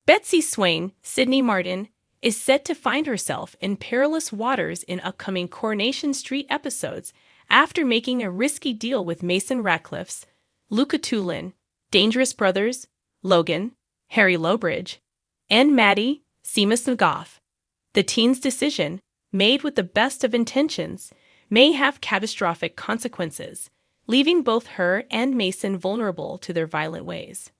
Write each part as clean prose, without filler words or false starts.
Betsy Swain, Sidney Martin, is set to find herself in perilous waters in upcoming Coronation Street episodes after making a risky deal with Mason Radcliffe's Luca Tulin, Dangerous Brothers, Logan, Harry Lowbridge, and Maddie, Seamus McGough. The teen's decision, made with the best of intentions, may have catastrophic consequences, leaving both her and Mason vulnerable to their violent ways.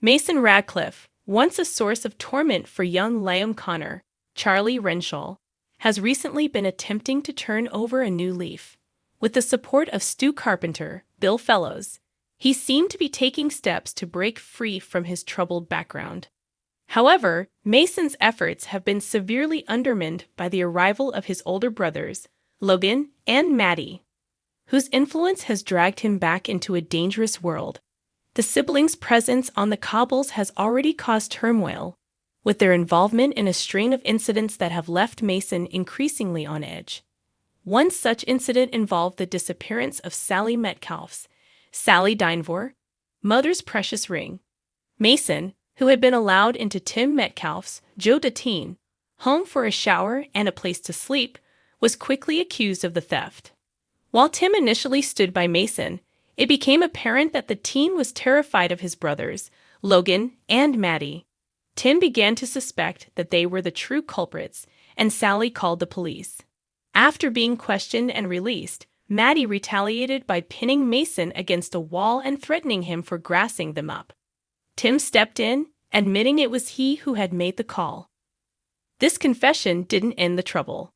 Mason Radcliffe, once a source of torment for young Liam Connor, Charlie Renshaw, has recently been attempting to turn over a new leaf. With the support of Stu Carpenter, Bill Fellows, he seemed to be taking steps to break free from his troubled background. However, Mason's efforts have been severely undermined by the arrival of his older brothers, Logan and Maddie, whose influence has dragged him back into a dangerous world. The siblings' presence on the cobbles has already caused turmoil, with their involvement in a string of incidents that have left Mason increasingly on edge. One such incident involved the disappearance of Sally Metcalfe's, Sally Dinevor, mother's precious ring. Mason, who had been allowed into Tim Metcalfe's, Joe Datine, home for a shower and a place to sleep, was quickly accused of the theft. While Tim initially stood by Mason, it became apparent that the teen was terrified of his brothers, Logan and Maddie. Tim began to suspect that they were the true culprits, and Sally called the police. After being questioned and released, Maddie retaliated by pinning Mason against a wall and threatening him for grassing them up. Tim stepped in, admitting it was he who had made the call. This confession didn't end the trouble.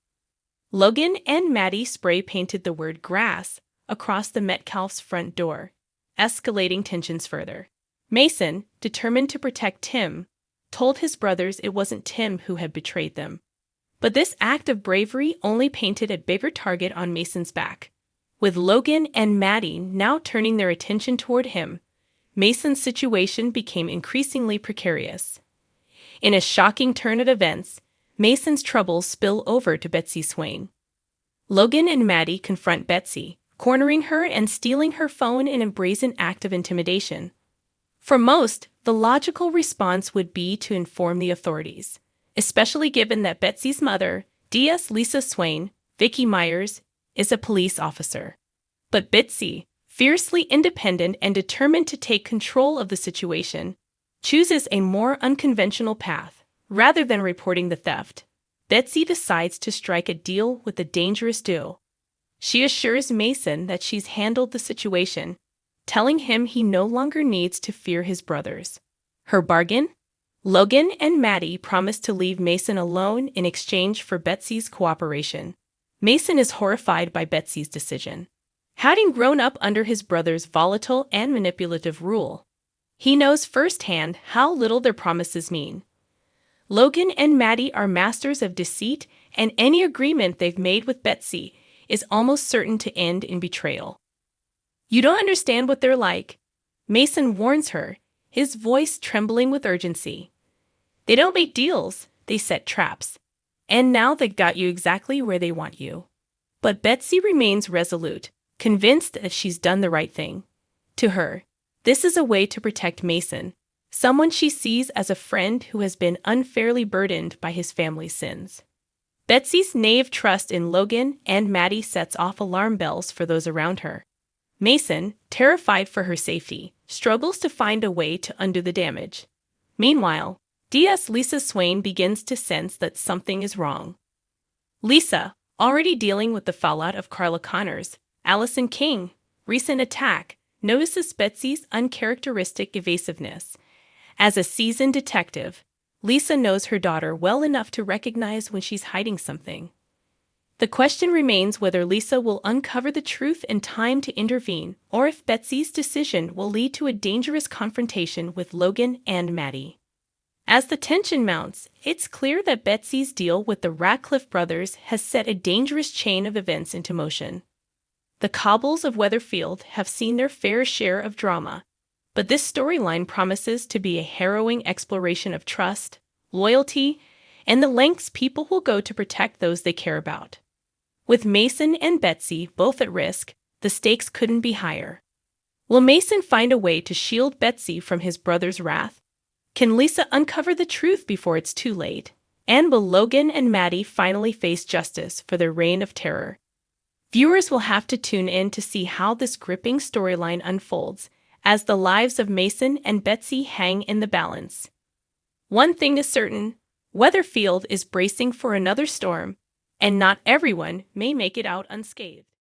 Logan and Maddie spray-painted the word grass across the Metcalfe's front door, escalating tensions further. Mason, determined to protect Tim, told his brothers it wasn't Tim who had betrayed them. But this act of bravery only painted a bigger target on Mason's back. With Logan and Maddie now turning their attention toward him, Mason's situation became increasingly precarious. In a shocking turn of events, Mason's troubles spill over to Betsy Swain. Logan and Maddie confront Betsy, cornering her and stealing her phone in a brazen act of intimidation. For most, the logical response would be to inform the authorities, especially given that Betsy's mother, DS Lisa Swain, Vicky Myers, is a police officer. But Betsy, fiercely independent and determined to take control of the situation, chooses a more unconventional path. Rather than reporting the theft, Betsy decides to strike a deal with the dangerous duo. She assures Mason that she's handled the situation, telling him he no longer needs to fear his brothers. Her bargain? Logan and Maddie promise to leave Mason alone in exchange for Betsy's cooperation. Mason is horrified by Betsy's decision. Having grown up under his brother's volatile and manipulative rule, he knows firsthand how little their promises mean. Logan and Maddie are masters of deceit, and any agreement they've made with Betsy is almost certain to end in betrayal. "You don't understand what they're like," Mason warns her, his voice trembling with urgency. "They don't make deals, they set traps. And now they've got you exactly where they want you." But Betsy remains resolute, convinced that she's done the right thing. To her, this is a way to protect Mason, someone she sees as a friend who has been unfairly burdened by his family's sins. Betsy's naive trust in Logan and Maddie sets off alarm bells for those around her. Mason, terrified for her safety, struggles to find a way to undo the damage. Meanwhile, DS Lisa Swain begins to sense that something is wrong. Lisa, already dealing with the fallout of Carla Connor's, Allison King, recent attack, notices Betsy's uncharacteristic evasiveness. As a seasoned detective, Lisa knows her daughter well enough to recognize when she's hiding something. The question remains whether Lisa will uncover the truth in time to intervene, or if Betsy's decision will lead to a dangerous confrontation with Logan and Maddie. As the tension mounts, it's clear that Betsy's deal with the Radcliffe brothers has set a dangerous chain of events into motion. The cobbles of Weatherfield have seen their fair share of drama, but this storyline promises to be a harrowing exploration of trust, loyalty, and the lengths people will go to protect those they care about. With Mason and Betsy both at risk, the stakes couldn't be higher. Will Mason find a way to shield Betsy from his brother's wrath? Can Lisa uncover the truth before it's too late? And will Logan and Maddie finally face justice for their reign of terror? Viewers will have to tune in to see how this gripping storyline unfolds as the lives of Mason and Betsy hang in the balance. One thing is certain, Weatherfield is bracing for another storm, and not everyone may make it out unscathed.